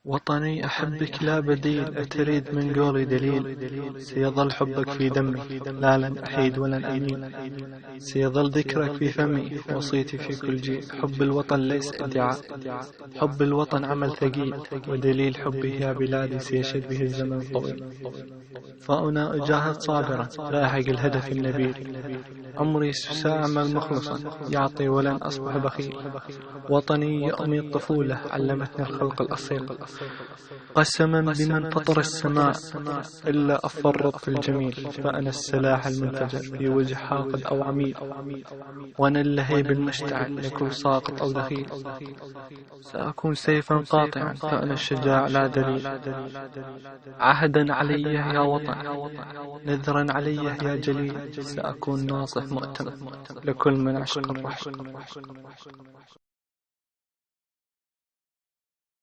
وطني أحبك لا بديل، أتريد من قولي دليل؟ سيظل حبك في دمي، لا لن أحيد ولن أميل. سيظل ذكرك في فمي، وصيتي في كل جيل. حب الوطن ليس ادعاء، حب الوطن عمل ثقيل، ودليل حبي يا بلادي سيشد به الزمن الطويل. فأنا أجاهد صابرا لاحق الهدف النبيل، عمري سأعمل مخلصا يعطي ولن أصبح بخيل. وطني يأمي الطفولة علمتني الخلق الأصيل، قسما بمن فطر السماء إلا أفرط في الجميل. فأنا السلاح المنفجر في وجه حاقد أو عميل، وأنا اللهيب المشتعل لكل ساقط أو دخيل. سأكون سيفا قاطعا فأنا الشجاع لا دليل. عهدا علي يا وطن، نذرا علي يا جليل، سأكون ناصح مؤتمن لكل من عشق الرحيل.